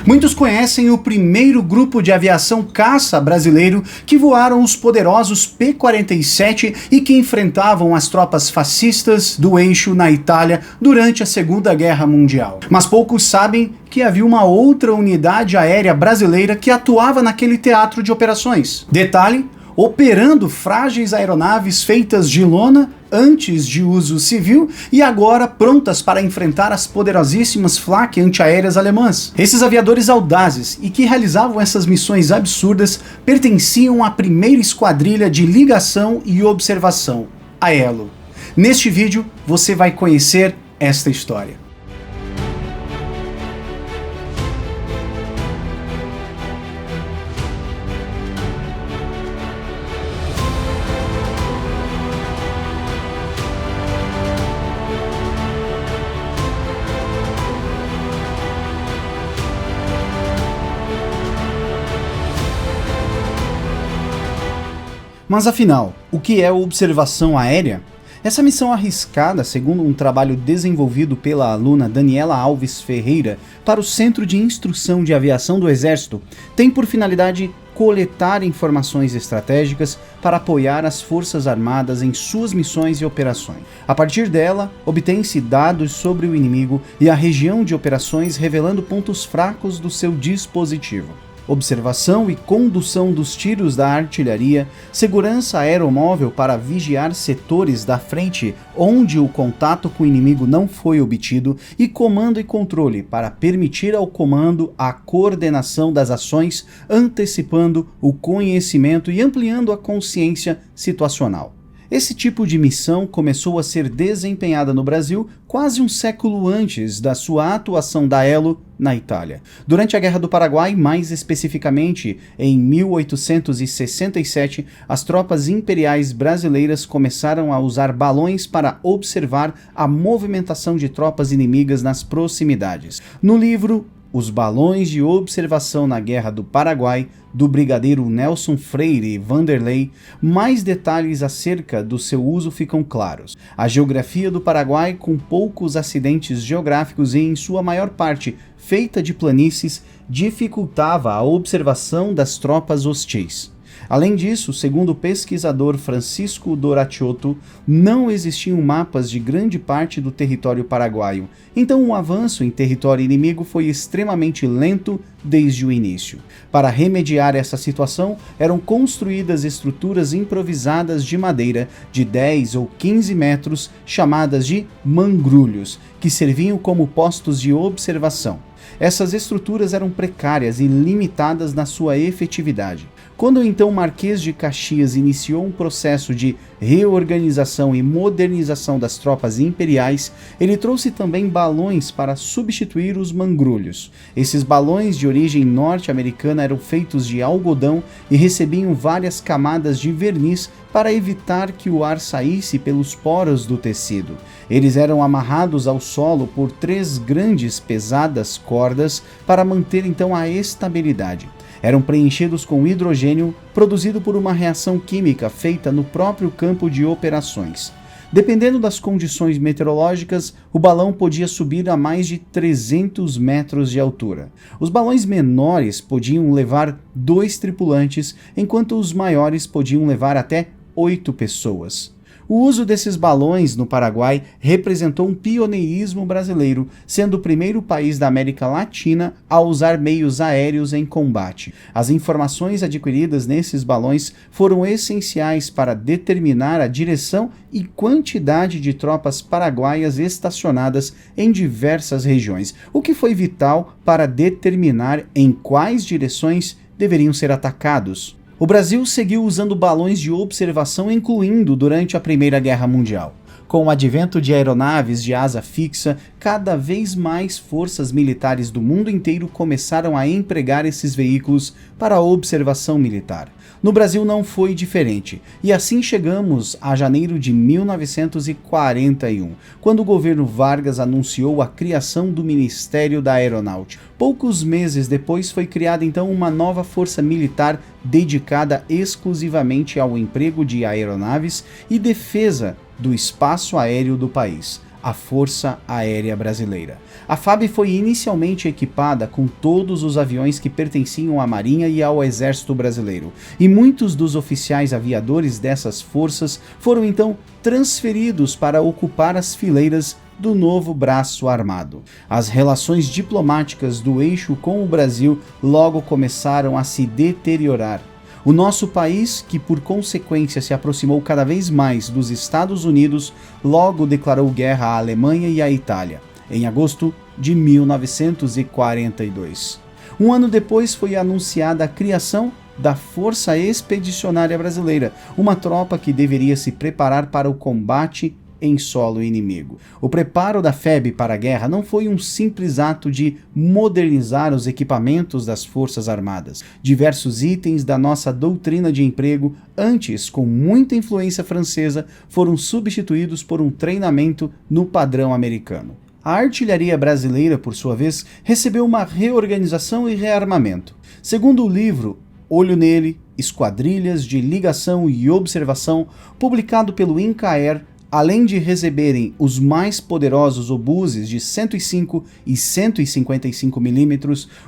Muitos conhecem o primeiro grupo de aviação caça brasileiro que voaram os poderosos P-47 e que enfrentavam as tropas fascistas do eixo na Itália durante a Segunda Guerra Mundial. Mas poucos sabem que havia uma outra unidade aérea brasileira que atuava naquele teatro de operações. Detalhe: operando frágeis aeronaves feitas de lona antes de uso civil e agora prontas para enfrentar as poderosíssimas Flak antiaéreas alemãs. Esses aviadores audazes e que realizavam essas missões absurdas pertenciam à primeira esquadrilha de ligação e observação, a ELO. Neste vídeo você vai conhecer esta história. Mas afinal, o que é observação aérea? Essa missão arriscada, segundo um trabalho desenvolvido pela aluna Daniela Alves Ferreira para o Centro de Instrução de Aviação do Exército, tem por finalidade coletar informações estratégicas para apoiar as Forças Armadas em suas missões e operações. A partir dela, obtém-se dados sobre o inimigo e a região de operações, revelando pontos fracos do seu dispositivo. Observação e condução dos tiros da artilharia, segurança aeromóvel para vigiar setores da frente onde o contato com o inimigo não foi obtido e comando e controle para permitir ao comando a coordenação das ações, antecipando o conhecimento e ampliando a consciência situacional. Esse tipo de missão começou a ser desempenhada no Brasil quase um século antes da sua atuação da ELO na Itália. Durante a Guerra do Paraguai, mais especificamente em 1867, as tropas imperiais brasileiras começaram a usar balões para observar a movimentação de tropas inimigas nas proximidades. No livro Os Balões de Observação na Guerra do Paraguai, do brigadeiro Nelson Freire Vanderlei, mais detalhes acerca do seu uso ficam claros. A geografia do Paraguai, com poucos acidentes geográficos e, em sua maior parte, feita de planícies, dificultava a observação das tropas hostis. Além disso, segundo o pesquisador Francisco Doracciotto, não existiam mapas de grande parte do território paraguaio, então o avanço em território inimigo foi extremamente lento desde o início. Para remediar essa situação, eram construídas estruturas improvisadas de madeira de 10 ou 15 metros, chamadas de mangrulhos, que serviam como postos de observação. Essas estruturas eram precárias e limitadas na sua efetividade. Quando então o Marquês de Caxias iniciou um processo de reorganização e modernização das tropas imperiais, ele trouxe também balões para substituir os mangrulhos. Esses balões de origem norte-americana eram feitos de algodão e recebiam várias camadas de verniz para evitar que o ar saísse pelos poros do tecido. Eles eram amarrados ao solo por 3 grandes pesadas cordas para manter então a estabilidade. Eram preenchidos com hidrogênio produzido por uma reação química feita no próprio campo de operações. Dependendo das condições meteorológicas, o balão podia subir a mais de 300 metros de altura. Os balões menores podiam levar 2 tripulantes, enquanto os maiores podiam levar até 8 pessoas. O uso desses balões no Paraguai representou um pioneirismo brasileiro, sendo o primeiro país da América Latina a usar meios aéreos em combate. As informações adquiridas nesses balões foram essenciais para determinar a direção e quantidade de tropas paraguaias estacionadas em diversas regiões, o que foi vital para determinar em quais direções deveriam ser atacados. O Brasil seguiu usando balões de observação, incluindo durante a Primeira Guerra Mundial. Com o advento de aeronaves de asa fixa, cada vez mais forças militares do mundo inteiro começaram a empregar esses veículos para a observação militar. No Brasil não foi diferente, e assim chegamos a janeiro de 1941, quando o governo Vargas anunciou a criação do Ministério da Aeronáutica. Poucos meses depois foi criada então uma nova força militar dedicada exclusivamente ao emprego de aeronaves e defesa do espaço aéreo do país, a Força Aérea Brasileira. A FAB foi inicialmente equipada com todos os aviões que pertenciam à Marinha e ao Exército Brasileiro, e muitos dos oficiais aviadores dessas forças foram então transferidos para ocupar as fileiras do novo braço armado. As relações diplomáticas do eixo com o Brasil logo começaram a se deteriorar. O nosso país, que por consequência se aproximou cada vez mais dos Estados Unidos, logo declarou guerra à Alemanha e à Itália, em agosto de 1942. Um ano depois foi anunciada a criação da Força Expedicionária Brasileira, uma tropa que deveria se preparar para o combate em solo inimigo. O preparo da FEB para a guerra não foi um simples ato de modernizar os equipamentos das Forças Armadas. Diversos itens da nossa doutrina de emprego, antes com muita influência francesa, foram substituídos por um treinamento no padrão americano. A artilharia brasileira, por sua vez, recebeu uma reorganização e rearmamento. Segundo o livro Olho Nele, Esquadrilhas de Ligação e Observação, publicado pelo INCAER, além de receberem os mais poderosos obuses de 105 e 155 mm,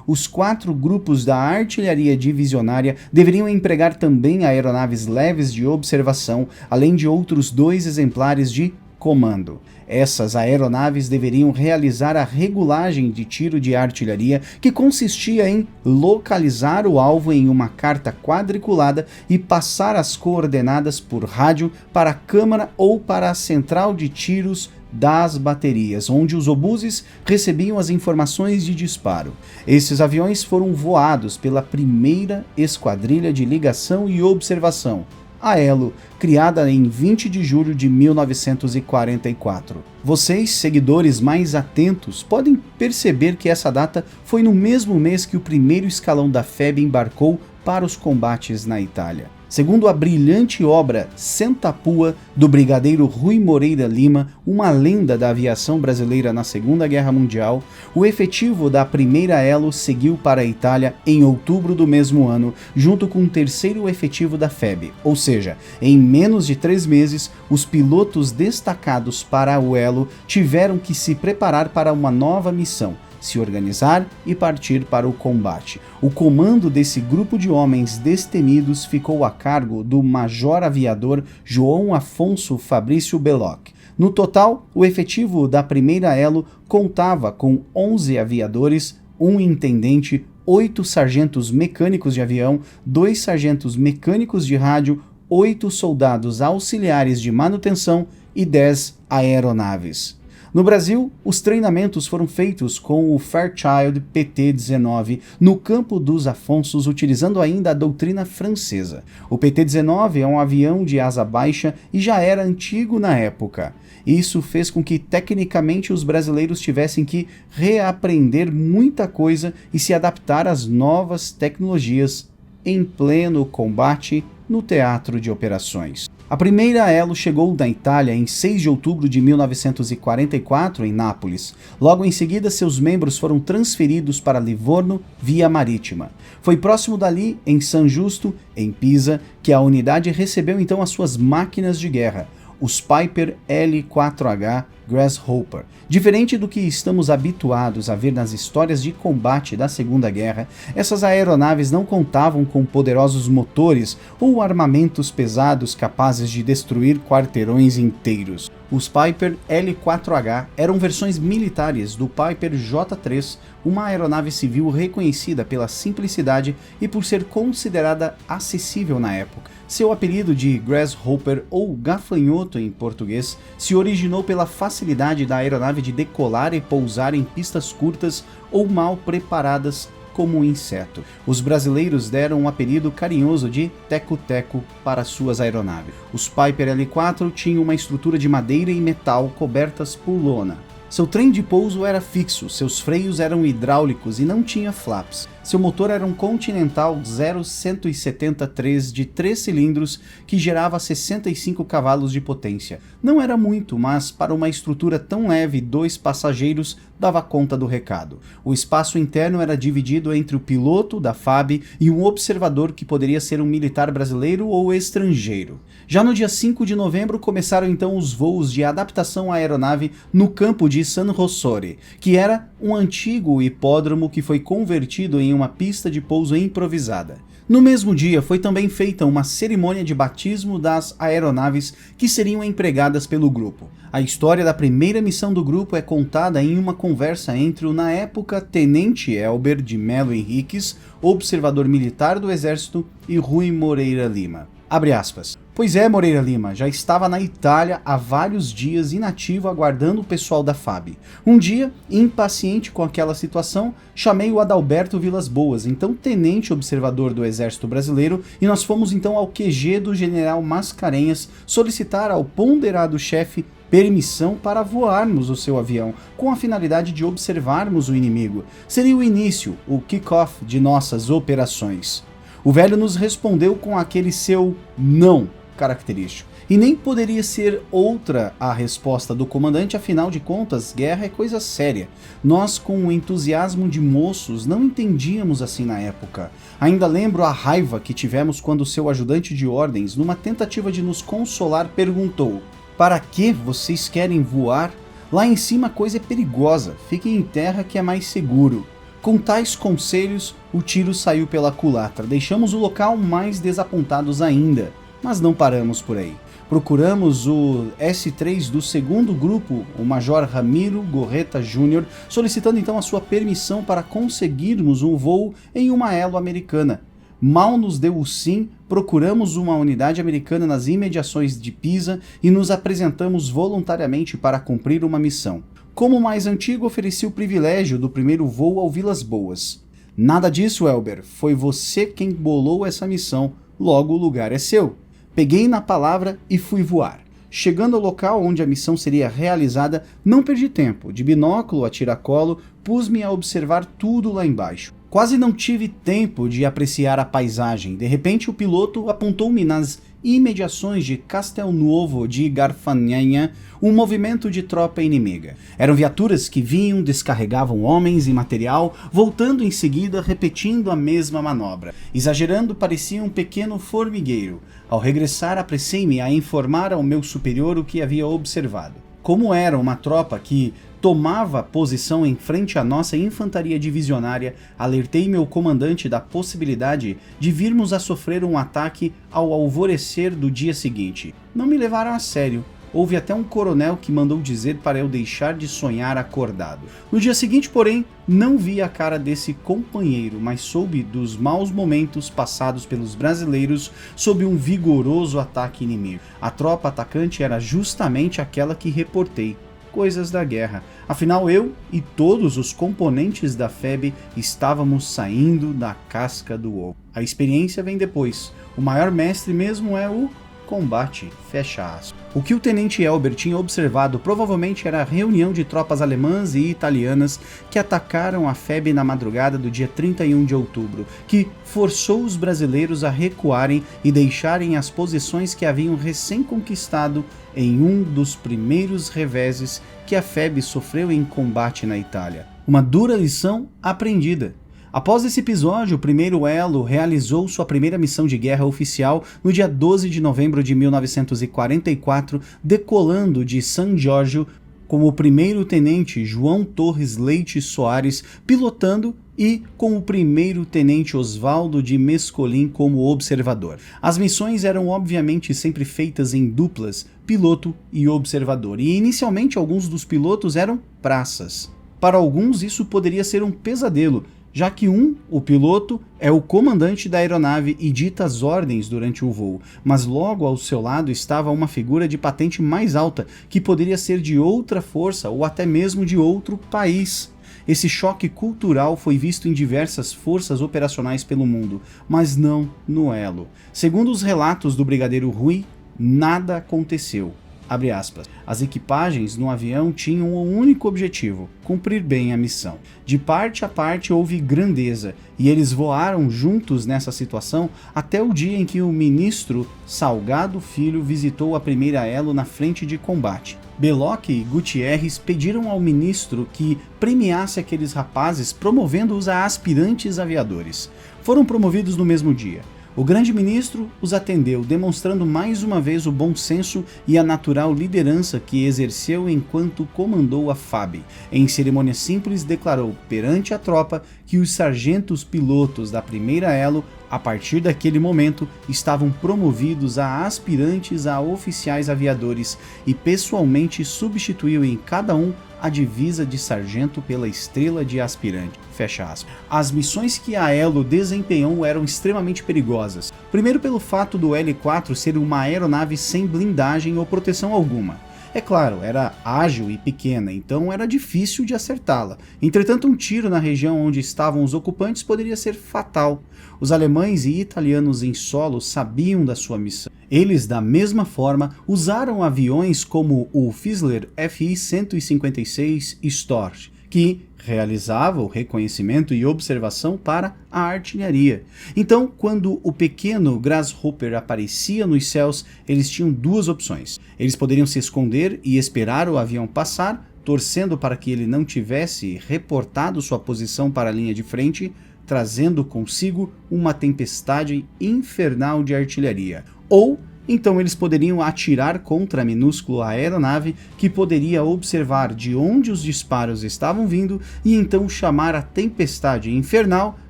os 4 grupos da artilharia divisionária deveriam empregar também aeronaves leves de observação, além de outros 2 exemplares de comando. Essas aeronaves deveriam realizar a regulagem de tiro de artilharia, que consistia em localizar o alvo em uma carta quadriculada e passar as coordenadas por rádio para a câmara ou para a central de tiros das baterias, onde os obuses recebiam as informações de disparo. Esses aviões foram voados pela primeira Esquadrilha de Ligação e Observação, a ELO, criada em 20 de julho de 1944. Vocês, seguidores mais atentos, podem perceber que essa data foi no mesmo mês que o primeiro escalão da FEB embarcou para os combates na Itália. Segundo a brilhante obra Sentapua, do brigadeiro Rui Moreira Lima, uma lenda da aviação brasileira na Segunda Guerra Mundial, o efetivo da primeira ELO seguiu para a Itália em outubro do mesmo ano, junto com o terceiro efetivo da FEB, ou seja, em menos de 3 meses, os pilotos destacados para o ELO tiveram que se preparar para uma nova missão, se organizar e partir para o combate. O comando desse grupo de homens destemidos ficou a cargo do major aviador João Afonso Fabrício Belloc. No total, o efetivo da primeira ELO contava com 11 aviadores, 1 intendente, 8 sargentos mecânicos de avião, 2 sargentos mecânicos de rádio, 8 soldados auxiliares de manutenção e 10 aeronaves. No Brasil, os treinamentos foram feitos com o Fairchild PT-19 no campo dos Afonsos, utilizando ainda a doutrina francesa. O PT-19 é um avião de asa baixa e já era antigo na época. Isso fez com que, tecnicamente, os brasileiros tivessem que reaprender muita coisa e se adaptar às novas tecnologias em pleno combate no teatro de operações. A primeira ELO chegou na Itália em 6 de outubro de 1944, em Nápoles. Logo em seguida, seus membros foram transferidos para Livorno via marítima. Foi próximo dali, em San Justo, em Pisa, que a unidade recebeu então as suas máquinas de guerra, os Piper L4H Grasshopper. Diferente do que estamos habituados a ver nas histórias de combate da Segunda Guerra, essas aeronaves não contavam com poderosos motores ou armamentos pesados capazes de destruir quarteirões inteiros. Os Piper L4H eram versões militares do Piper J3, uma aeronave civil reconhecida pela simplicidade e por ser considerada acessível na época. Seu apelido de Grasshopper, ou gafanhoto em português, se originou pela facilidade da aeronave de decolar e pousar em pistas curtas ou mal preparadas como um inseto. Os brasileiros deram um apelido carinhoso de Teco-Teco para suas aeronaves. Os Piper L4 tinham uma estrutura de madeira e metal cobertas por lona. Seu trem de pouso era fixo, seus freios eram hidráulicos e não tinha flaps. Seu motor era um Continental 0173 de 3 cilindros que gerava 65 cavalos de potência. Não era muito, mas para uma estrutura tão leve e 2 passageiros dava conta do recado. O espaço interno era dividido entre o piloto da FAB e um observador que poderia ser um militar brasileiro ou estrangeiro. Já no dia 5 de novembro começaram então os voos de adaptação à aeronave no campo de San Rossore, que era um antigo hipódromo que foi convertido em uma pista de pouso improvisada. No mesmo dia foi também feita uma cerimônia de batismo das aeronaves que seriam empregadas pelo grupo. A história da primeira missão do grupo é contada em uma conversa entre o na época Tenente Elber de Melo Henriques, observador militar do Exército, e Rui Moreira Lima. Abre aspas. Pois é, Moreira Lima, já estava na Itália há vários dias inativo aguardando o pessoal da FAB. Um dia, impaciente com aquela situação, chamei o Adalberto Vilas Boas, então tenente observador do Exército Brasileiro, e nós fomos então ao QG do General Mascarenhas solicitar ao ponderado chefe permissão para voarmos o seu avião, com a finalidade de observarmos o inimigo. Seria o início, o kick-off de nossas operações. O velho nos respondeu com aquele seu não característico. E nem poderia ser outra a resposta do comandante, afinal de contas, guerra é coisa séria. Nós, com o entusiasmo de moços, não entendíamos assim na época. Ainda lembro a raiva que tivemos quando seu ajudante de ordens, numa tentativa de nos consolar, perguntou: "Para que vocês querem voar? Lá em cima a coisa é perigosa, fiquem em terra que é mais seguro." Com tais conselhos, o tiro saiu pela culatra. Deixamos o local mais desapontados ainda, mas não paramos por aí. Procuramos o S3 do segundo grupo, o Major Ramiro Gorreta Júnior, solicitando então a sua permissão para conseguirmos um voo em uma Elo americana. Mal nos deu o sim, procuramos uma unidade americana nas imediações de Pisa e nos apresentamos voluntariamente para cumprir uma missão. Como mais antigo, ofereci o privilégio do primeiro voo ao Vilas Boas. Nada disso, Elber, foi você quem bolou essa missão, logo o lugar é seu. Peguei na palavra e fui voar. Chegando ao local onde a missão seria realizada, não perdi tempo. De binóculo a tiracolo, pus-me a observar tudo lá embaixo. Quase não tive tempo de apreciar a paisagem. De repente, o piloto apontou-me nas imediações de Castelnuovo de Garfagnana um movimento de tropa inimiga. Eram viaturas que vinham, descarregavam homens e material, voltando em seguida, repetindo a mesma manobra. Exagerando, parecia um pequeno formigueiro. Ao regressar, apressei-me a informar ao meu superior o que havia observado. Como era uma tropa que tomava posição em frente à nossa infantaria divisionária, alertei meu comandante da possibilidade de virmos a sofrer um ataque ao alvorecer do dia seguinte. Não me levaram a sério. Houve até um coronel que mandou dizer para eu deixar de sonhar acordado. No dia seguinte, porém, não vi a cara desse companheiro, mas soube dos maus momentos passados pelos brasileiros sob um vigoroso ataque inimigo. A tropa atacante era justamente aquela que reportei. Coisas da guerra. Afinal, eu e todos os componentes da FEB estávamos saindo da casca do ovo. A experiência vem depois. O maior mestre mesmo é o combate, fecha aspas. O que o tenente Elber tinha observado provavelmente era a reunião de tropas alemãs e italianas que atacaram a FEB na madrugada do dia 31 de outubro, que forçou os brasileiros a recuarem e deixarem as posições que haviam recém-conquistado em um dos primeiros reveses que a FEB sofreu em combate na Itália. Uma dura lição aprendida. Após esse episódio, o primeiro Elo realizou sua primeira missão de guerra oficial no dia 12 de novembro de 1944, decolando de San Giorgio com o primeiro-tenente João Torres Leite Soares pilotando e com o primeiro-tenente Osvaldo de Mescolin como observador. As missões eram obviamente sempre feitas em duplas, piloto e observador, e inicialmente alguns dos pilotos eram praças. Para alguns isso poderia ser um pesadelo, já que o piloto, é o comandante da aeronave e dita as ordens durante o voo, mas logo ao seu lado estava uma figura de patente mais alta, que poderia ser de outra força ou até mesmo de outro país. Esse choque cultural foi visto em diversas forças operacionais pelo mundo, mas não no Elo. Segundo os relatos do brigadeiro Rui, nada aconteceu. Abre aspas. As equipagens no avião tinham um único objetivo: cumprir bem a missão. De parte a parte houve grandeza, e eles voaram juntos nessa situação até o dia em que o ministro Salgado Filho visitou a primeira elo na frente de combate. Belloc e Gutierrez pediram ao ministro que premiasse aqueles rapazes, promovendo-os a aspirantes aviadores. Foram promovidos no mesmo dia. O grande ministro os atendeu, demonstrando mais uma vez o bom senso e a natural liderança que exerceu enquanto comandou a FAB. Em cerimônia simples, declarou perante a tropa que os sargentos pilotos da primeira elo, a partir daquele momento, estavam promovidos a aspirantes a oficiais aviadores e pessoalmente substituiu em cada um a divisa de sargento pela estrela de aspirante. Fecha aspas. As missões que a Elo desempenhou eram extremamente perigosas. Primeiro pelo fato do L-4 ser uma aeronave sem blindagem ou proteção alguma. É claro, era ágil e pequena, então era difícil de acertá-la. Entretanto, um tiro na região onde estavam os ocupantes poderia ser fatal. Os alemães e italianos em solo sabiam da sua missão. Eles, da mesma forma, usaram aviões como o Fischler Fi-156 Storch, que realizava o reconhecimento e observação para a artilharia. Então, quando o pequeno Grasshopper aparecia nos céus, eles tinham duas opções. Eles poderiam se esconder e esperar o avião passar, torcendo para que ele não tivesse reportado sua posição para a linha de frente, trazendo consigo uma tempestade infernal de artilharia. Ou então eles poderiam atirar contra a minúscula aeronave, que poderia observar de onde os disparos estavam vindo e então chamar a tempestade infernal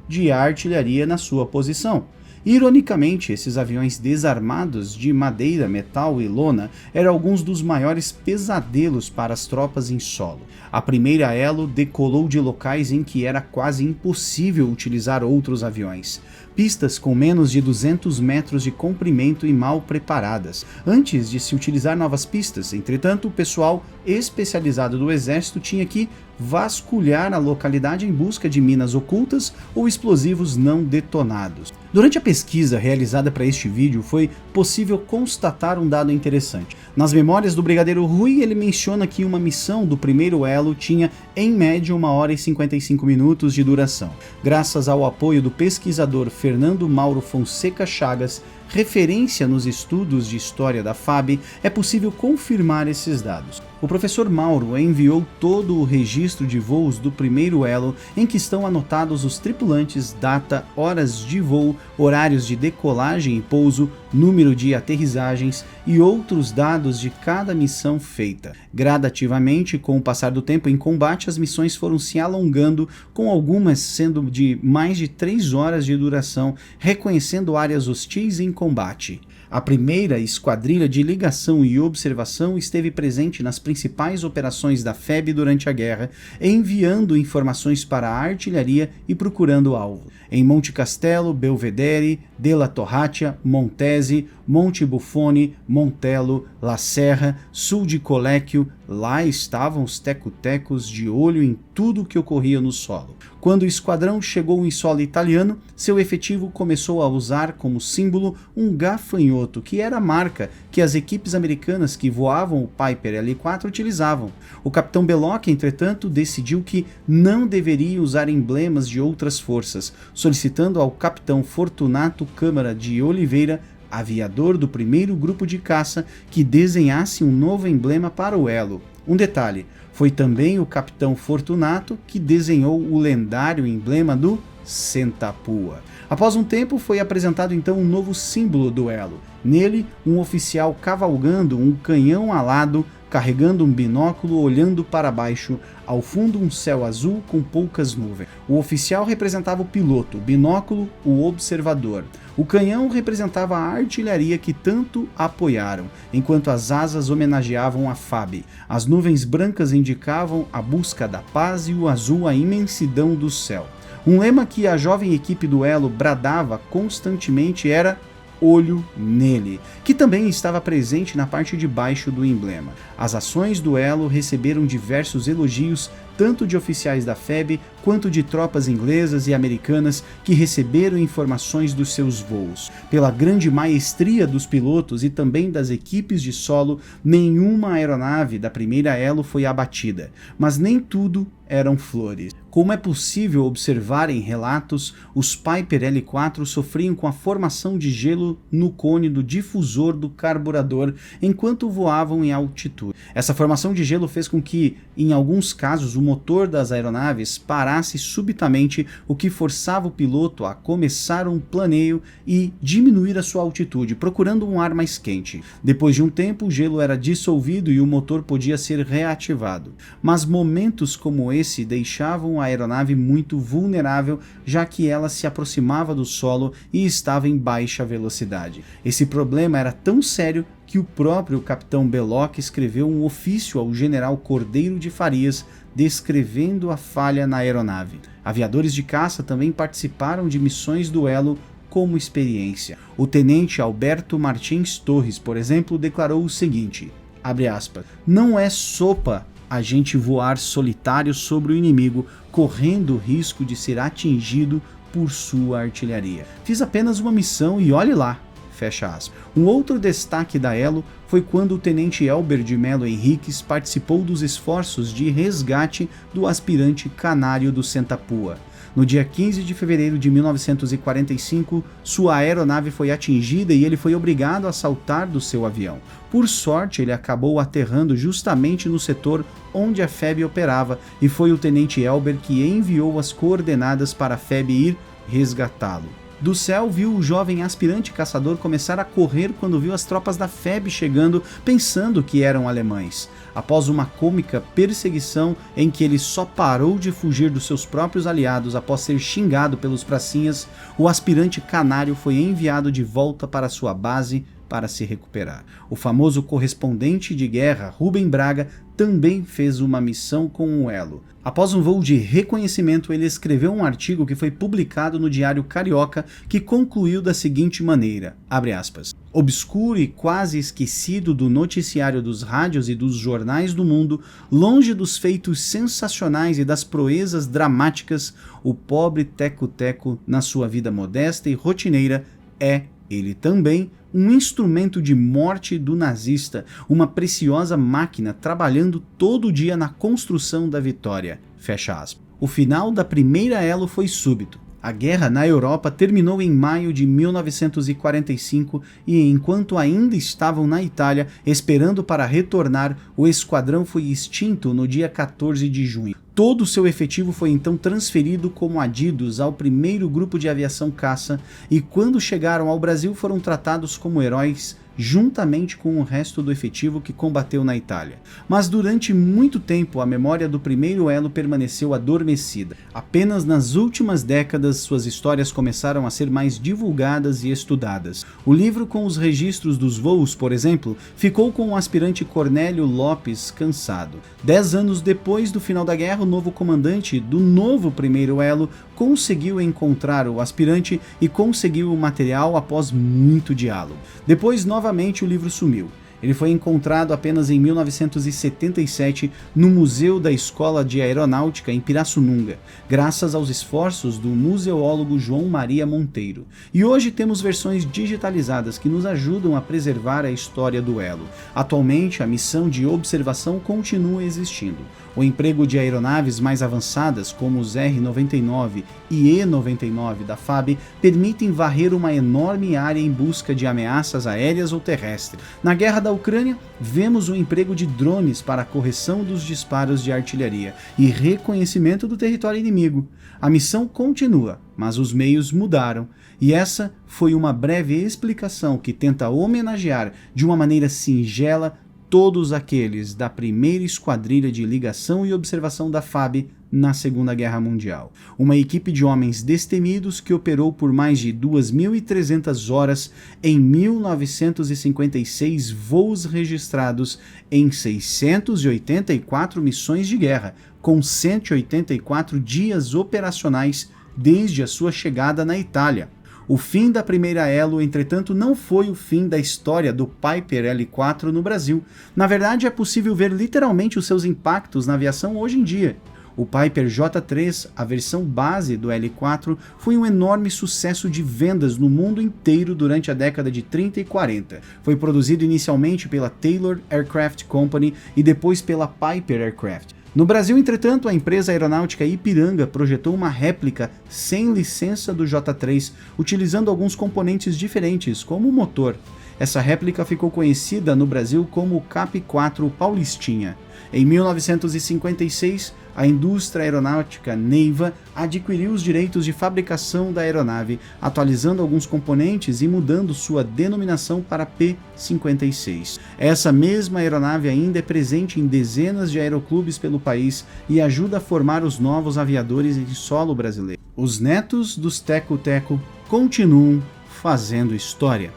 de artilharia na sua posição. Ironicamente, esses aviões desarmados de madeira, metal e lona eram alguns dos maiores pesadelos para as tropas em solo. A primeira elo decolou de locais em que era quase impossível utilizar outros aviões. Pistas com menos de 200 metros de comprimento e mal preparadas. Antes de se utilizar novas pistas, entretanto, o pessoal especializado do exército tinha que vasculhar a localidade em busca de minas ocultas ou explosivos não detonados. Durante a pesquisa realizada para este vídeo, foi possível constatar um dado interessante. Nas memórias do Brigadeiro Rui, ele menciona que uma missão do primeiro elo tinha, em média, 1 hora e 55 minutos de duração. Graças ao apoio do pesquisador Fernando Mauro Fonseca Chagas, referência nos estudos de história da FAB, é possível confirmar esses dados. O professor Mauro enviou todo o registro de voos do primeiro elo, em que estão anotados os tripulantes, data, horas de voo, horários de decolagem e pouso, número de aterrissagens e outros dados de cada missão feita. Gradativamente, com o passar do tempo em combate, as missões foram se alongando, com algumas sendo de mais de 3 horas de duração, reconhecendo áreas hostis em combate. A primeira esquadrilha de ligação e observação esteve presente nas principais operações da FEB durante a guerra, enviando informações para a artilharia e procurando alvo. Em Monte Castelo, Belvedere, Della Torratia, Montese, Monte Buffone, Montello, La Serra, sul de Colecchio, lá estavam os tecutecos de olho em tudo o que ocorria no solo. Quando o esquadrão chegou em solo italiano, seu efetivo começou a usar como símbolo um gafanhoto, que era a marca que as equipes americanas que voavam o Piper L-4 utilizavam. O capitão Belloc, entretanto, decidiu que não deveria usar emblemas de outras forças, solicitando ao capitão Fortunato Câmara de Oliveira, aviador do primeiro grupo de caça, que desenhasse um novo emblema para o elo. Um detalhe, foi também o capitão Fortunato que desenhou o lendário emblema do Centapua. Após um tempo, foi apresentado então um novo símbolo do elo. Nele, um oficial cavalgando um canhão alado, carregando um binóculo, olhando para baixo, ao fundo um céu azul com poucas nuvens. O oficial representava o piloto, o binóculo, o observador. O canhão representava a artilharia que tanto apoiaram, enquanto as asas homenageavam a FAB. As nuvens brancas indicavam a busca da paz e o azul a imensidão do céu. Um lema que a jovem equipe do elo bradava constantemente era olho nele, que também estava presente na parte de baixo do emblema. As ações do Elo receberam diversos elogios, tanto de oficiais da FEB quanto de tropas inglesas e americanas que receberam informações dos seus voos. Pela grande maestria dos pilotos e também das equipes de solo, nenhuma aeronave da primeira Elo foi abatida, mas nem tudo eram flores. Como é possível observar em relatos, os Piper L4 sofriam com a formação de gelo no cone do difusor do carburador enquanto voavam em altitude. Essa formação de gelo fez com que, em alguns casos, o motor das aeronaves parasse subitamente, o que forçava o piloto a começar um planeio e diminuir a sua altitude, procurando um ar mais quente. Depois de um tempo, o gelo era dissolvido e o motor podia ser reativado. Mas momentos como esse deixavam a aeronave muito vulnerável, já que ela se aproximava do solo e estava em baixa velocidade. Esse problema era tão sério que o próprio capitão Belloc escreveu um ofício ao general Cordeiro de Farias descrevendo a falha na aeronave. Aviadores de caça também participaram de missões do Elo como experiência. O tenente Alberto Martins Torres, por exemplo, declarou o seguinte, abre aspas, "Não é sopa a gente voar solitário sobre o inimigo, correndo o risco de ser atingido por sua artilharia. Fiz apenas uma missão e olhe lá." Fecha aspas. Um outro destaque da Elo foi quando o tenente Elber de Mello Henriques participou dos esforços de resgate do aspirante canário do Sentapua. No dia 15 de fevereiro de 1945, sua aeronave foi atingida e ele foi obrigado a saltar do seu avião. Por sorte, ele acabou aterrando justamente no setor onde a FEB operava e foi o tenente Elber que enviou as coordenadas para a FEB ir resgatá-lo. Do céu, viu o jovem aspirante caçador começar a correr quando viu as tropas da FEB chegando, pensando que eram alemães. Após uma cômica perseguição em que ele só parou de fugir dos seus próprios aliados após ser xingado pelos pracinhas, o aspirante canário foi enviado de volta para sua base para se recuperar. O famoso correspondente de guerra, Rubem Braga, também fez uma missão com o Elo. Após um voo de reconhecimento, ele escreveu um artigo que foi publicado no Diário Carioca, que concluiu da seguinte maneira, abre aspas, "Obscuro e quase esquecido do noticiário dos rádios e dos jornais do mundo, longe dos feitos sensacionais e das proezas dramáticas, o pobre Teco-Teco, na sua vida modesta e rotineira, é, ele também, um instrumento de morte do nazista, uma preciosa máquina trabalhando todo dia na construção da vitória." Fecha aspas. O final da primeira Elo foi súbito. A guerra na Europa terminou em maio de 1945 e, enquanto ainda estavam na Itália, esperando para retornar, o esquadrão foi extinto no dia 14 de junho. Todo o seu efetivo foi então transferido como adidos ao primeiro grupo de aviação caça e, quando chegaram ao Brasil, foram tratados como heróis juntamente com o resto do efetivo que combateu na Itália. Mas durante muito tempo a memória do primeiro Elo permaneceu adormecida. Apenas nas últimas décadas suas histórias começaram a ser mais divulgadas e estudadas. O livro com os registros dos voos, por exemplo, ficou com o aspirante Cornélio Lopes Cansado. 10 anos depois do final da guerra, o novo comandante do novo primeiro Elo conseguiu encontrar o aspirante e conseguiu o material após muito diálogo. Depois, novamente, o livro sumiu. Ele foi encontrado apenas em 1977 no Museu da Escola de Aeronáutica em Pirassununga, graças aos esforços do museólogo João Maria Monteiro. E hoje temos versões digitalizadas que nos ajudam a preservar a história do Elo. Atualmente, a missão de observação continua existindo. O emprego de aeronaves mais avançadas, como os R-99 e E-99 da FAB, permitem varrer uma enorme área em busca de ameaças aéreas ou terrestres. Na guerra da Ucrânia, vemos o emprego de drones para a correção dos disparos de artilharia e reconhecimento do território inimigo. A missão continua, mas os meios mudaram. E essa foi uma breve explicação que tenta homenagear de uma maneira singela todos aqueles da primeira esquadrilha de ligação e observação da FAB na Segunda Guerra Mundial. Uma equipe de homens destemidos que operou por mais de 2.300 horas em 1956 voos registrados em 684 missões de guerra, com 184 dias operacionais desde a sua chegada na Itália. O fim da primeira Elo, entretanto, não foi o fim da história do Piper L4 no Brasil. Na verdade, é possível ver literalmente os seus impactos na aviação hoje em dia. O Piper J3, a versão base do L4, foi um enorme sucesso de vendas no mundo inteiro durante a década de 30 e 40. Foi produzido inicialmente pela Taylor Aircraft Company e depois pela Piper Aircraft. No Brasil, entretanto, a empresa aeronáutica Ipiranga projetou uma réplica sem licença do J3, utilizando alguns componentes diferentes, como o motor. Essa réplica ficou conhecida no Brasil como Cap-4 Paulistinha. Em 1956, a indústria aeronáutica Neiva adquiriu os direitos de fabricação da aeronave, atualizando alguns componentes e mudando sua denominação para P-56. Essa mesma aeronave ainda é presente em dezenas de aeroclubes pelo país e ajuda a formar os novos aviadores em solo brasileiro. Os netos dos Teco-Teco continuam fazendo história.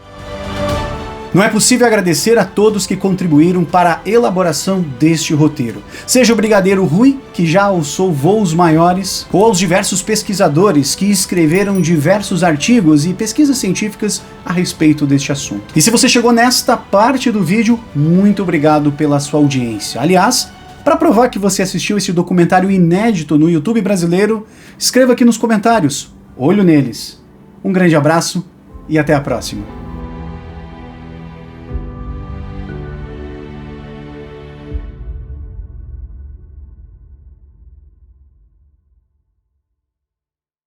Não é possível agradecer a todos que contribuíram para a elaboração deste roteiro. Seja o Brigadeiro Rui, que já alçou voos maiores, ou aos diversos pesquisadores que escreveram diversos artigos e pesquisas científicas a respeito deste assunto. E se você chegou nesta parte do vídeo, muito obrigado pela sua audiência. Aliás, para provar que você assistiu esse documentário inédito no YouTube brasileiro, escreva aqui nos comentários. Olho neles. Um grande abraço e até a próxima.